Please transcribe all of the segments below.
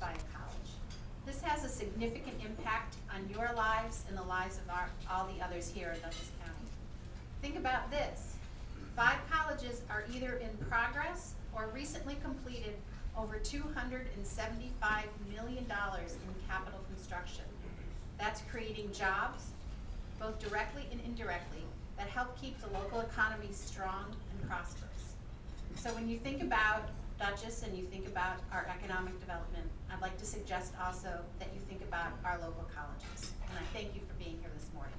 by a college. This has a significant impact on your lives and the lives of all the others here in Dutchess County. Think about this. 5 colleges are either in progress or recently completed over $275 million in capital construction. That's creating jobs, both directly and indirectly, that help keep the local economy strong and prosperous. So when you think about Dutchess and you think about our economic development, I'd like to suggest also that you think about our local colleges. And I thank you for being here this morning.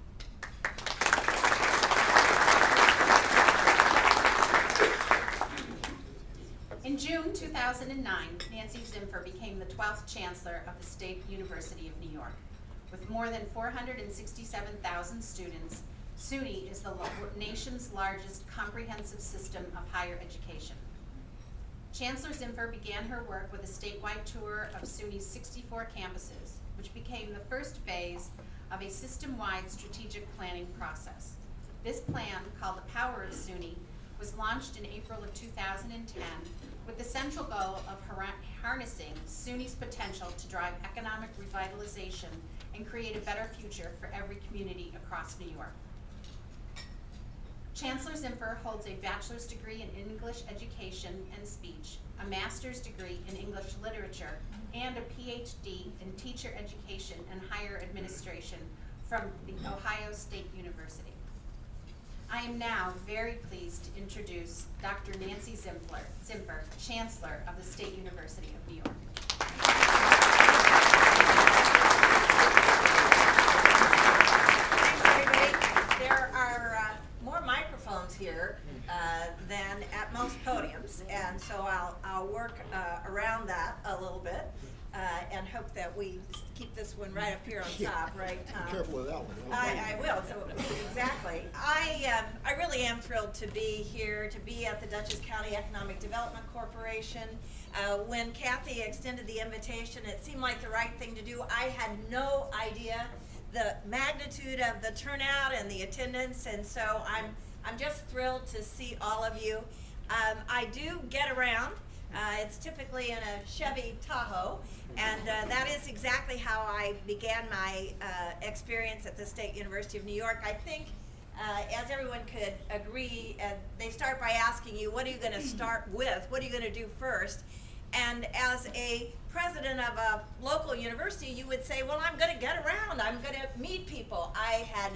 In June 2009, Nancy Zimpher became the 12th Chancellor of the State University of New York. With more than 467,000 students, SUNY is the nation's largest comprehensive system of higher education. Chancellor Zimpher began her work with a statewide tour of SUNY's 64 campuses, which became the first phase of a system-wide strategic planning process. This plan, called the Power of SUNY, was launched in April of 2010 with the central goal of harnessing SUNY's potential to drive economic revitalization and create a better future for every community across New York. Chancellor Zimpher holds a bachelor's degree in English education and speech, a master's degree in English literature, and a PhD in teacher education and higher administration from the Ohio State University. I am now very pleased to introduce Dr. Nancy Zimpher, Chancellor of the State University of New York. Thanks, everybody. There are more microphones here than at most podiums, and so I'll work around that a little bit and hope that we keep this one right up here on top, right, Tom? Be careful with that one. I will, so exactly. I really am thrilled to be here, to be at the Dutchess County Economic Development Corporation. When Kathy extended the invitation, it seemed like the right thing to do. I had no idea the magnitude of the turnout and the attendance, and so I'm just thrilled to see all of you. I do get around. It's typically in a Chevy Tahoe, and that is exactly how I began my experience at the State University of New York. I think, as everyone could agree, they start by asking you, what are you going to start with? What are you going to do first? And as a president of a local university, you would say, well, I'm going to get around. I'm going to meet people. I had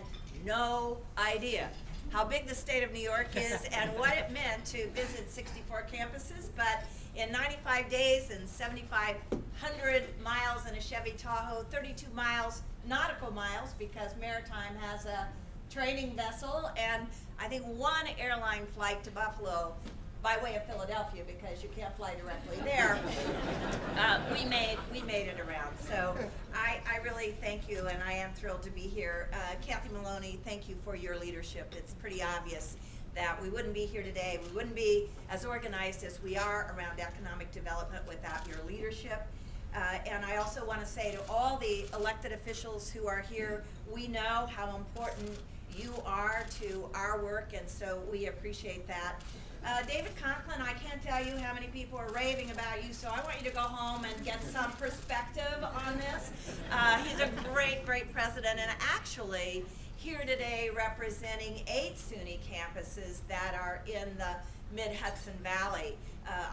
no idea how big the state of New York is and what it meant to visit 64 campuses, but in 95 days and 7,500 miles in a Chevy Tahoe, 32 miles, nautical miles, because Maritime has a training vessel, and I think 1 airline flight to Buffalo by way of Philadelphia, because you can't fly directly there. We made it around. So I really thank you, and I am thrilled to be here. Kathy Maloney, thank you for your leadership. It's pretty obvious that we wouldn't be here today, we wouldn't be as organized as we are around economic development without your leadership. And I also want to say to all the elected officials who are here, we know how important you are to our work, and so we appreciate that. David Conklin, I can't tell you how many people are raving about you, so I want you to go home and get some perspective on this. He's a great, great president, and actually here today representing 8 SUNY campuses that are in the mid-Hudson Valley.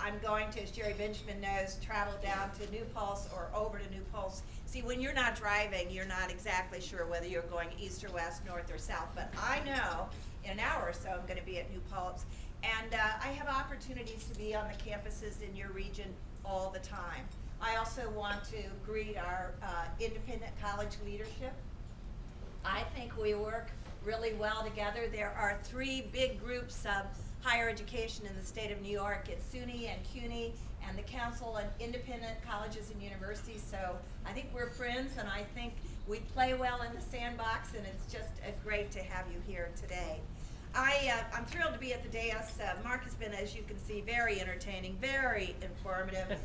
I'm going to, as Jerry Benjamin knows, travel down to New Paltz or over to New Paltz. See, when you're not driving, you're not exactly sure whether you're going east or west, north or south, but I know in an hour or so I'm going to be at New Paltz. And I have opportunities to be on the campuses in your region all the time. I also want to greet our independent college leadership. I think we work really well together. There are 3 big groups of higher education in the state of New York. It's SUNY and CUNY and the Council on Independent Colleges and Universities. So I think we're friends, and I think we play well in the sandbox, and it's just great to have you here today. I'm thrilled to be at the dais. Mark has been, as you can see, very entertaining, very informative.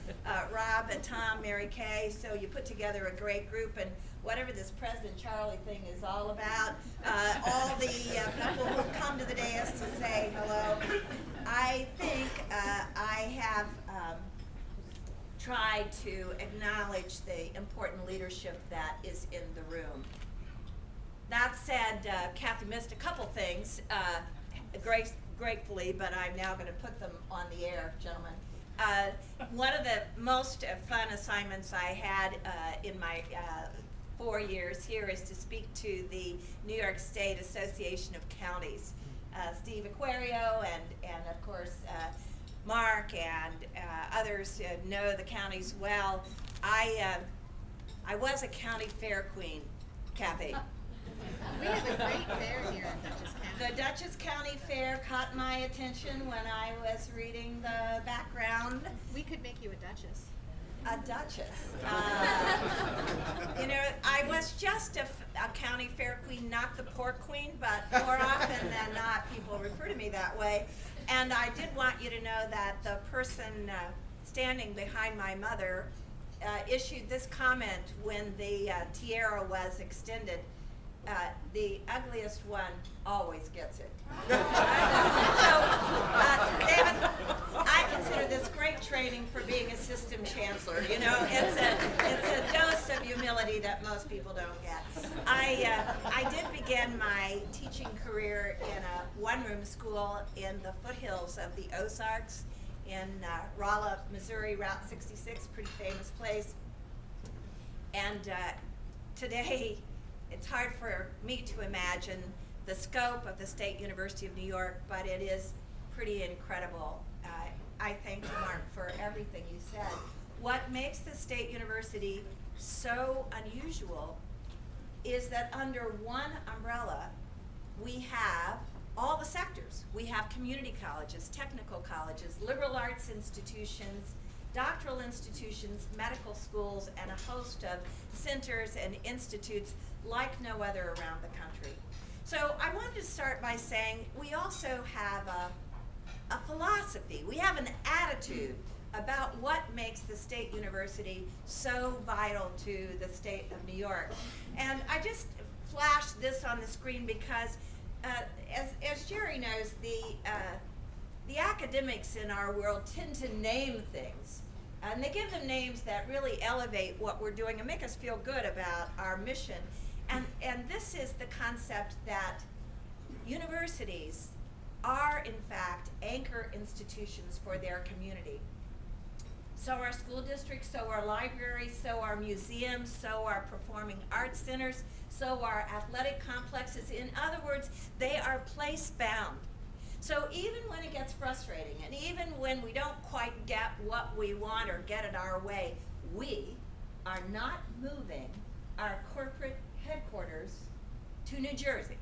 Rob and Tom, Mary Kay, so you put together a great group, and whatever this President Charlie thing is all about, all the people who come to the dais to say hello. I think I have try to acknowledge the important leadership that is in the room. That said, Kathy missed a couple things, gratefully, but I'm now going to put them on the air, gentlemen. One of the most fun assignments I had in my 4 years here is to speak to the New York State Association of Counties. Steve Aquario and of course Mark and others know the counties well. I was a county fair queen, Kathy. We have a great fair here in Dutchess County. The Dutchess County Fair caught my attention when I was reading the background. We could make you a duchess. A duchess. You know, I was just a county fair queen, not the pork queen, but more often than not, people refer to me that way. And I did want you to know that the person standing behind my mother issued this comment when the tiara was extended. The ugliest one always gets it. So, David, I consider this great training for being a system chancellor. You know, it's a dose of humility that most people don't get. I did begin my teaching career in a one-room school in the foothills of the Ozarks in Rolla, Missouri, Route 66, pretty famous place. And today, it's hard for me to imagine the scope of the State University of New York, but it is pretty incredible. I thank you, Mark, for everything you said. What makes the State University so unusual is that under one umbrella, we have all the sectors. We have community colleges, technical colleges, liberal arts institutions, doctoral institutions, medical schools, and a host of centers and institutes like no other around the country. So I wanted to start by saying we also have a philosophy. We have an attitude about what makes the State University so vital to the state of New York. And I just flashed this on the screen because, as Jerry knows, the academics in our world tend to name things. And they give them names that really elevate what we're doing and make us feel good about our mission. And this is the concept that universities are, in fact, anchor institutions for their community. So are school districts, so are libraries, so are museums, so are performing arts centers, so are athletic complexes. In other words, they are place-bound. So even when it gets frustrating, and even when we don't quite get what we want or get it our way, we are not moving our corporate headquarters to New Jersey.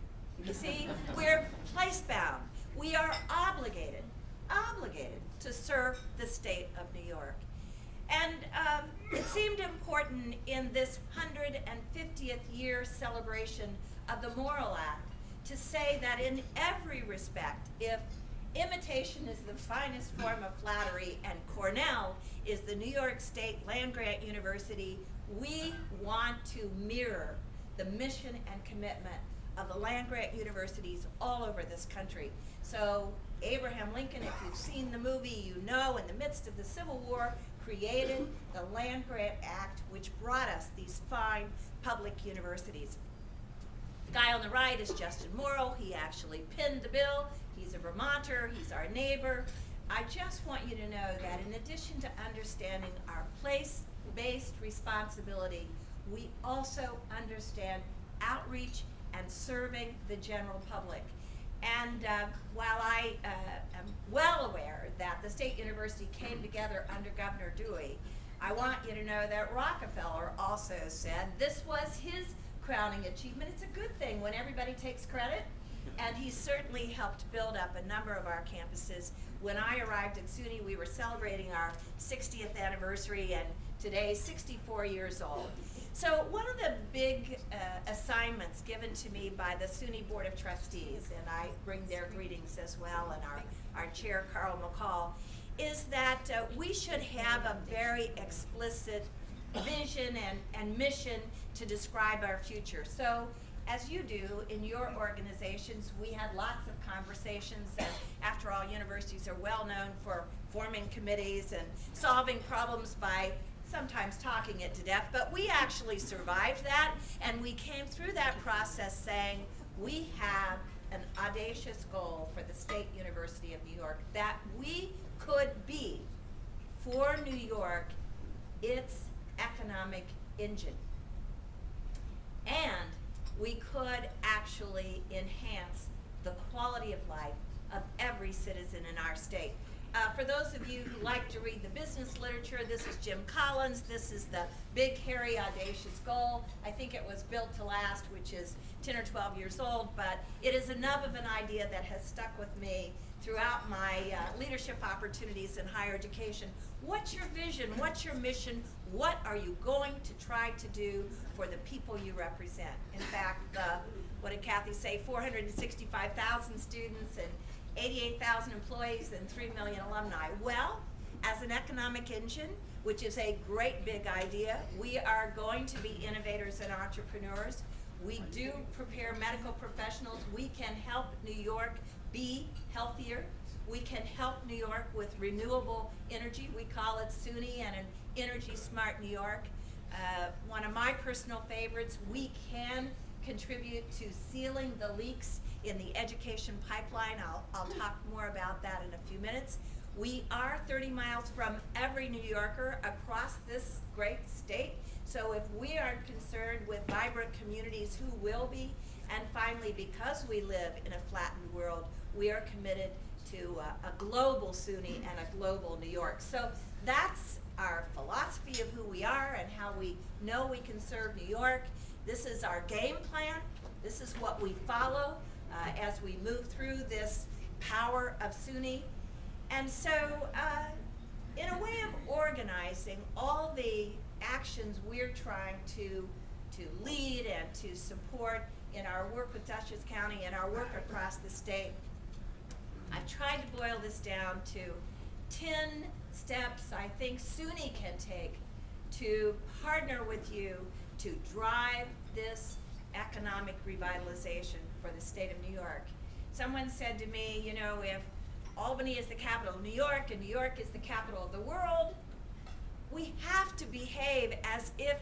You see, we're place-bound. We are obligated to serve the state of New York. And it seemed important in this 150th year celebration of the Morrill Act to say that in every respect, if imitation is the finest form of flattery and Cornell is the New York State land-grant university, we want to mirror the mission and commitment of the land-grant universities all over this country. So Abraham Lincoln, if you've seen the movie, you know in the midst of the Civil War, created the Land-Grant Act, which brought us these fine public universities. The guy on the right is Justin Morrill. He actually pinned the bill. He's a Vermonter. He's our neighbor. I just want you to know that in addition to understanding our place-based responsibility, we also understand outreach and serving the general public. And while I am well aware that the State University came together under Governor Dewey, I want you to know that Rockefeller also said this was his crowning achievement. It's a good thing when everybody takes credit, and he certainly helped build up a number of our campuses. When I arrived at SUNY, we were celebrating our 60th anniversary, and today, 64 years old. So one of the big assignments given to me by the SUNY Board of Trustees, and I bring their greetings as well, and our chair, Carl McCall, is that we should have a very explicit vision and mission to describe our future. So as you do in your organizations, we had lots of conversations, and after all, universities are well known for forming committees and solving problems by sometimes talking it to death, but we actually survived that, and we came through that process saying we have an audacious goal for the State University of New York, that we could be, for New York, its economic engine. And we could actually enhance the quality of life of every citizen in our state. For those of you who like to read the business literature, this is Jim Collins. This is the big, hairy, audacious goal. I think it was Built to Last, which is 10 or 12 years old, but it is enough of an idea that has stuck with me throughout my leadership opportunities in higher education. What's your vision? What's your mission? What are you going to try to do for the people you represent? In fact, what did Kathy say? 465,000 students and 88,000 employees and 3 million alumni. Well, as an economic engine, which is a great big idea, we are going to be innovators and entrepreneurs. We do prepare medical professionals. We can help New York be healthier. We can help New York with renewable energy. We call it SUNY and an Energy Smart New York. One of my personal favorites, we can contribute to sealing the leaks in the education pipeline. I'll talk more about that in a few minutes. We are 30 miles from every New Yorker across this great state. So if we are concerned with vibrant communities, who will be? And finally, because we live in a flattened world, we are committed to a global SUNY and a global New York. So that's our philosophy of who we are and how we know we can serve New York. This is our game plan. This is what we follow as we move through this power of SUNY. And so, in a way of organizing all the actions we're trying to lead and to support in our work with Dutchess County and our work across the state, I've tried to boil this down to 10 steps I think SUNY can take to partner with you to drive this economic revitalization for the state of New York. Someone said to me, you know, if Albany is the capital of New York and New York is the capital of the world, we have to behave as if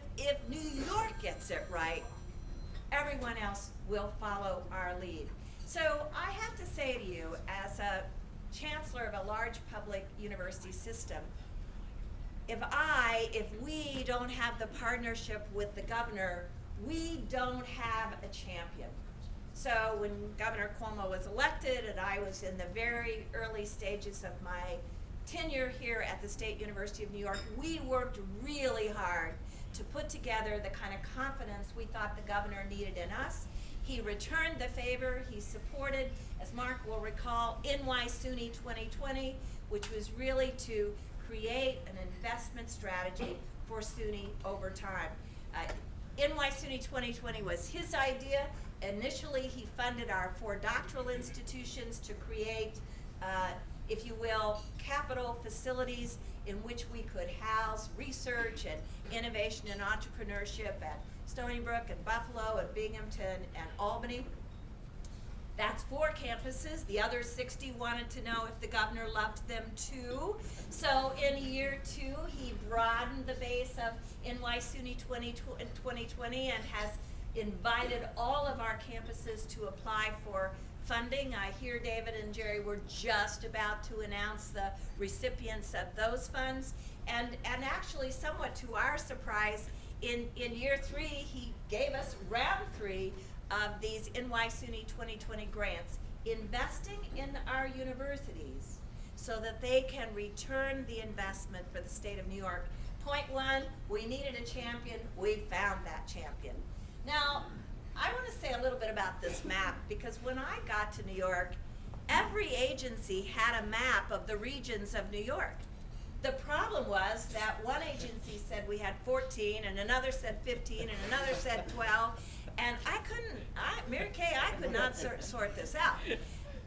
New York gets it right, everyone else will follow our lead. So I have to say to you, as a chancellor of a large public university system, if we don't have the partnership with the governor, we don't have a champion. So when Governor Cuomo was elected and I was in the very early stages of my tenure here at the State University of New York, we worked really hard to put together the kind of confidence we thought the governor needed in us. He returned the favor. He supported, as Mark will recall, NY SUNY 2020, which was really to create an investment strategy for SUNY over time. NY SUNY 2020 was his idea. Initially, he funded our 4 doctoral institutions to create, if you will, capital facilities in which we could house research and innovation and entrepreneurship at Stony Brook and Buffalo and Binghamton and Albany. That's 4 campuses. The other 60 wanted to know if the governor loved them too. So in year 2, he broadened the base of NY SUNY 2020 and has invited all of our campuses to apply for funding. I hear David and Jerry were just about to announce the recipients of those funds. And actually, somewhat to our surprise, in year 3, he gave us round 3 of these NY SUNY 2020 grants, investing in our universities so that they can return the investment for the state of New York. Point 1, we needed a champion. We found that champion. Now, I want to say a little bit about this map, because when I got to New York, every agency had a map of the regions of New York. The problem was that one agency said we had 14, and another said 15, and another said 12, and Mary Kay, I could not sort this out.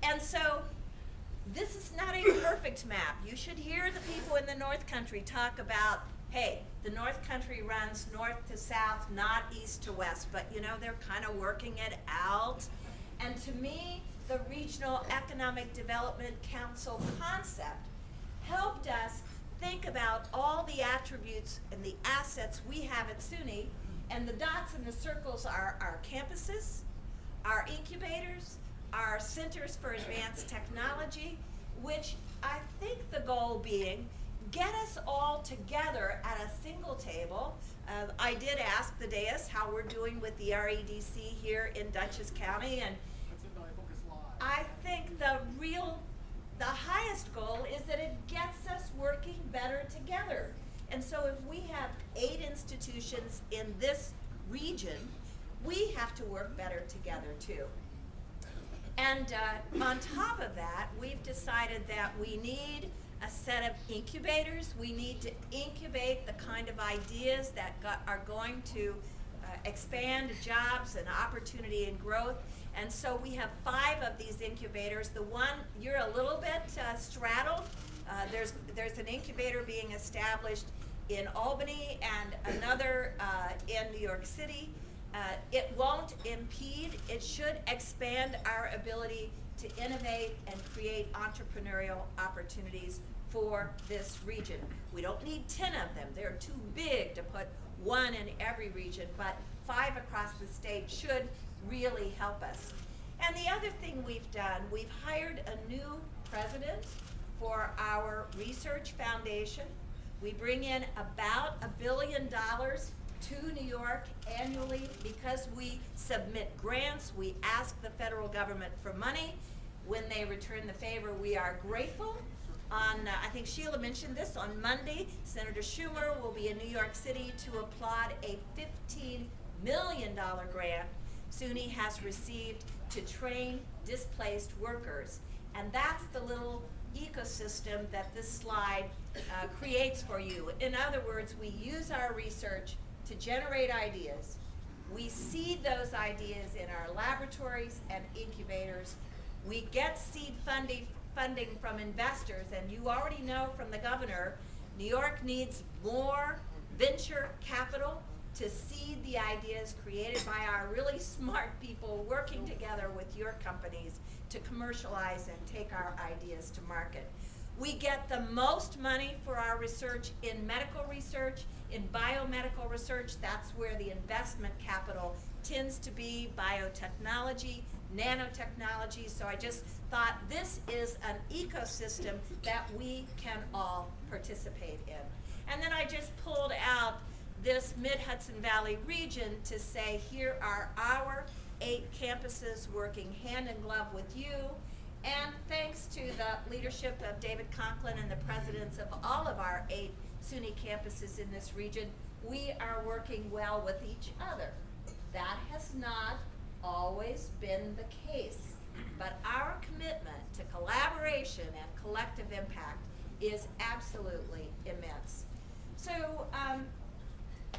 And so, this is not a perfect map. You should hear the people in the North Country talk about, hey, the North Country runs north to south, not east to west, but you know, they're kind of working it out. And to me, the Regional Economic Development Council concept helped us think about all the attributes and the assets we have at SUNY, and the dots and the circles are our campuses, our incubators, our centers for advanced technology, which I think the goal being, get us all together at a single table. I did ask the dais how we're doing with the REDC here in Dutchess County, and I think the highest goal is that it gets us working better together. And so if we have 8 institutions in this region, we have to work better together too. And on top of that, we've decided that we need a set of incubators. We need to incubate the kind of ideas that are going to expand jobs and opportunity and growth. And so we have 5 of these incubators. The one, you're a little bit straddled. There's an incubator being established in Albany and another in New York City. It won't impede, it should expand our ability to innovate and create entrepreneurial opportunities for this region. We don't need 10 of them. They're too big to put 1 in every region, but 5 across the state should really help us. And the other thing we've done, we've hired a new president for our research foundation. We bring in about $1 billion to New York annually because we submit grants. We ask the federal government for money. When they return the favor, we are grateful. I think Sheila mentioned this, on Monday, Senator Schumer will be in New York City to applaud a $15 million grant SUNY has received to train displaced workers. And that's the little ecosystem that this slide creates for you. In other words, we use our research to generate ideas. We seed those ideas in our laboratories and incubators. We get seed funding from investors, and you already know from the governor, New York needs more venture capital to seed the ideas created by our really smart people working together with your companies to commercialize and take our ideas to market. We get the most money for our research in medical research, in biomedical research. That's where the investment capital tends to be, biotechnology, nanotechnology. So I just thought this is an ecosystem that we can all participate in. And then I just pulled out this Mid-Hudson Valley region to say, here are our 8 campuses working hand in glove with you. And thanks to the leadership of David Conklin and the presidents of all of our 8 SUNY campuses in this region, we are working well with each other. That has not always been the case, but our commitment to collaboration and collective impact is absolutely immense. So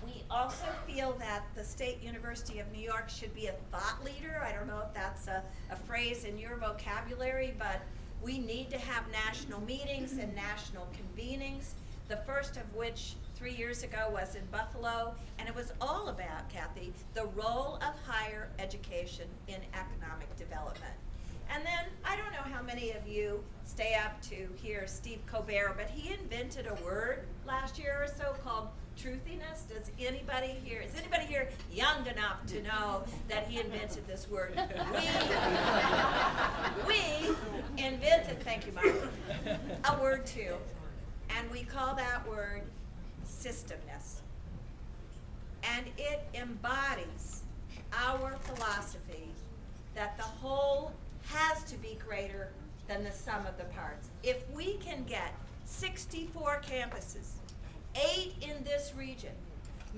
we also feel that the State University of New York should be a thought leader. I don't know if that's a phrase in your vocabulary, but we need to have national meetings and national convenings, the first of which 3 years ago was in Buffalo, and it was all about, Kathy, the role of higher education in economic development. And then, I don't know how many of you stay up to hear Steve Colbert, but he invented a word last year or so called truthiness. Is anybody here young enough to know that he invented this word? We invented, thank you, Mark, a word too, and we call that word systemness. And it embodies our philosophy that the whole has to be greater than the sum of the parts. If we can get 64 campuses, 8 in this region,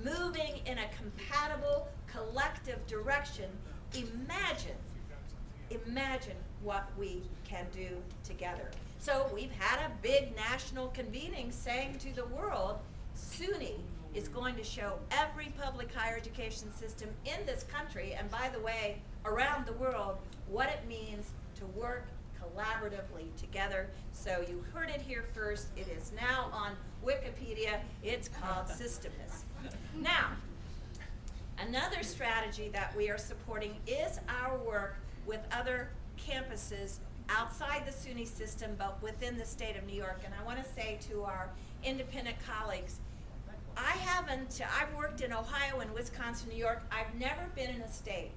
moving in a compatible, collective direction, imagine what we can do together. So we've had a big national convening saying to the world, SUNY is going to show every public higher education system in this country, and by the way, around the world, what it means to work collaboratively together. So you heard it here first. It is now on Wikipedia. It's called systemness. Now, another strategy that we are supporting is our work with other campuses outside the SUNY system, but within the state of New York. And I want to say to our independent colleagues, I've worked in Ohio and Wisconsin, New York. I've never been in a state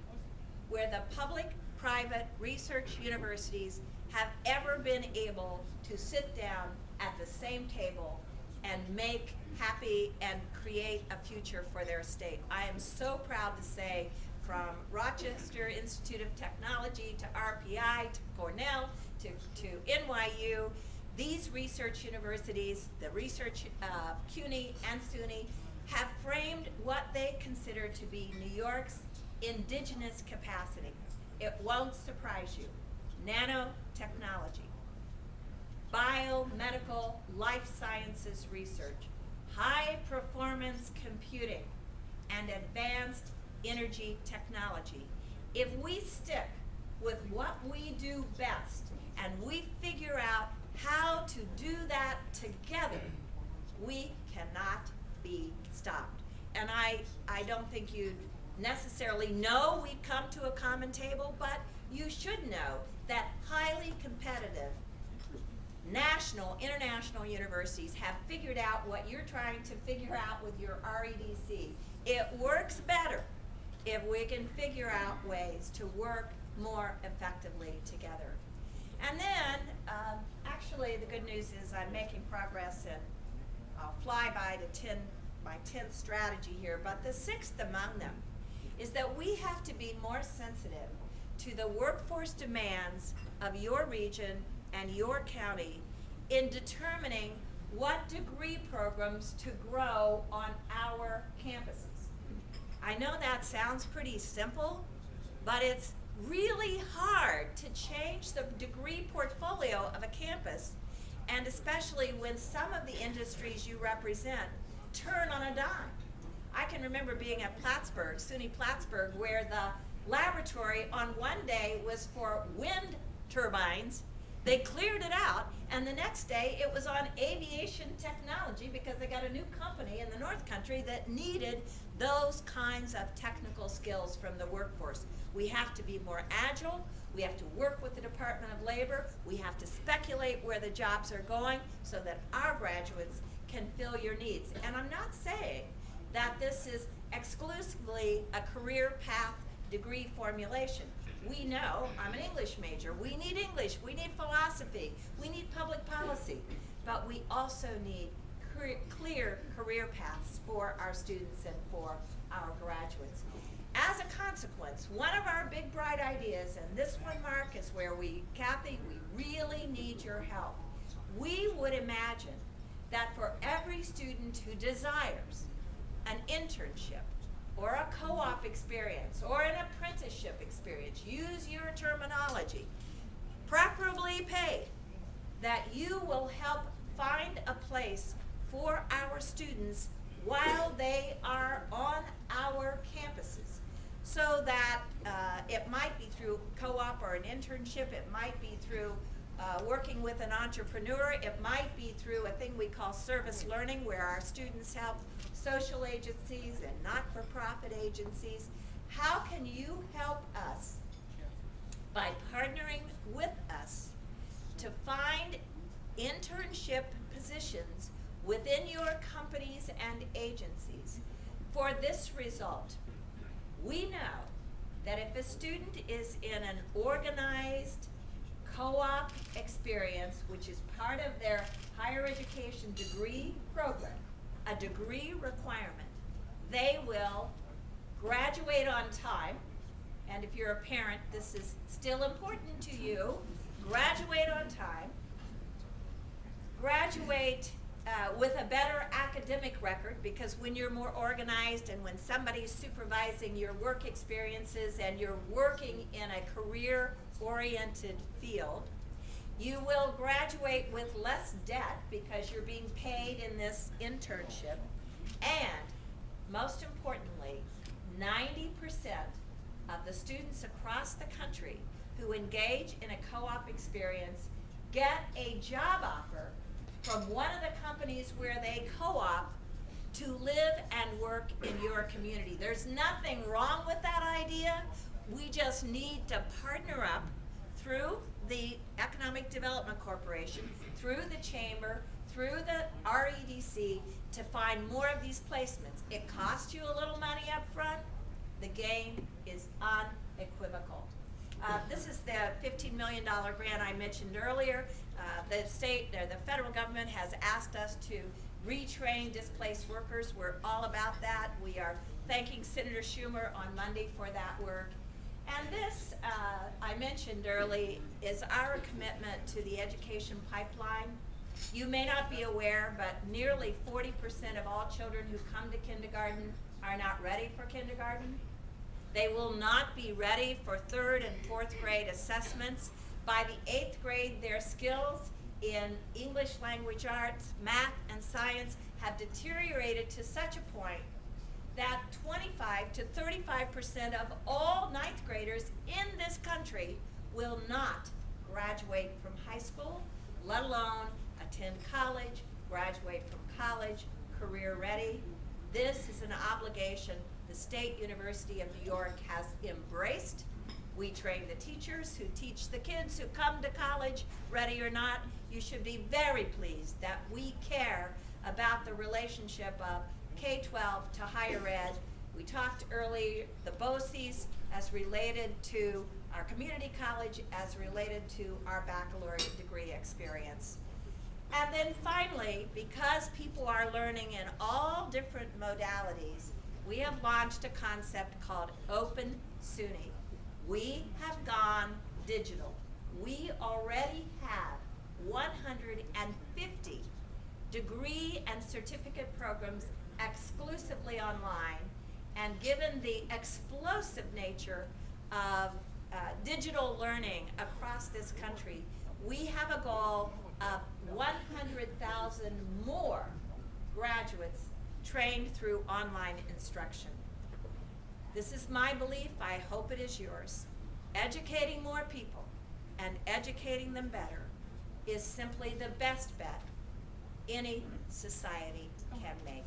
where the public-private research universities have ever been able to sit down at the same table and make happy and create a future for their state. I am so proud to say, from Rochester Institute of Technology to RPI to Cornell to NYU, these research universities, the research CUNY and SUNY, have framed what they consider to be New York's indigenous capacity. It won't surprise you. Nanotechnology, biomedical life sciences research, high performance computing, and advanced energy technology. If we stick with what we do best and we figure out how to do that together, we cannot be stopped. And I don't think you necessarily know we've come to a common table, but you should know that highly competitive national, international universities have figured out what you're trying to figure out with your REDC. It works better if we can figure out ways to work more effectively together. And then, actually, the good news is I'm making progress, and I'll fly by to my 10th strategy here, but the sixth among them is that we have to be more sensitive to the workforce demands of your region and your county in determining what degree programs to grow on our campuses. I know that sounds pretty simple, but it's really hard to change the degree portfolio of a campus, and especially when some of the industries you represent turn on a dime. I can remember being at Plattsburgh, SUNY Plattsburgh, where the laboratory on one day was for wind turbines. They cleared it out, and the next day it was on aviation technology because they got a new company in the North Country that needed those kinds of technical skills from the workforce. We have to be more agile. We have to work with the Department of Labor. We have to speculate where the jobs are going so that our graduates can fill your needs. And I'm not saying that this is exclusively a career path degree formulation. We know, I'm an English major, we need English, we need philosophy, we need public policy, but we also need clear career paths for our students and for our graduates. As a consequence, one of our big bright ideas, and this one, Mark, is where Kathy, we really need your help. We would imagine that for every student who desires an internship or a co-op experience or an apprenticeship experience, use your terminology, preferably paid, that you will help find a place for our students while they are on our campuses. So that it might be through co-op or an internship, it might be through working with an entrepreneur, it might be through a thing we call service learning, where our students help social agencies and not-for-profit agencies. How can you help us by partnering with us to find internship positions within your companies and agencies for this result? We know that if a student is in an organized co-op experience, which is part of their higher education degree program, a degree requirement, they will graduate on time. And if you're a parent, this is still important to you. Graduate on time. Graduate with a better academic record, because when you're more organized and when somebody's supervising your work experiences and you're working in a career-oriented field, you will graduate with less debt because you're being paid in this internship. And most importantly, 90% of the students across the country who engage in a co-op experience get a job offer from one of the companies where they co-op to live and work in your community. There's nothing wrong with that idea. We just need to partner up through the Economic Development Corporation, through the Chamber, through the REDC to find more of these placements. It costs you a little money up front. The gain is unequivocal. This is the $15 million grant I mentioned earlier. The state, or the federal government has asked us to retrain displaced workers. We're all about that. We are thanking Senator Schumer on Monday for that work. And this, I mentioned early, is our commitment to the education pipeline. You may not be aware, but nearly 40% of all children who come to kindergarten are not ready for kindergarten. They will not be ready for 3rd and 4th grade assessments. By the 8th grade, their skills in English language arts, math, and science have deteriorated to such a point that 25 to 35% of all 9th graders in this country will not graduate from high school, let alone attend college, graduate from college, career ready. This is an obligation the State University of New York has embraced. We train the teachers who teach the kids who come to college, ready or not. You should be very pleased that we care about the relationship of K-12 to higher ed. We talked earlier, the BOCES as related to our community college, as related to our baccalaureate degree experience. And then finally, because people are learning in all different modalities, we have launched a concept called Open SUNY. We have gone digital. We already have 150 degree and certificate programs exclusively online, and given the explosive nature of digital learning across this country, we have a goal of 100,000 more graduates trained through online instruction. This is my belief, I hope it is yours. Educating more people and educating them better is simply the best bet any society can make.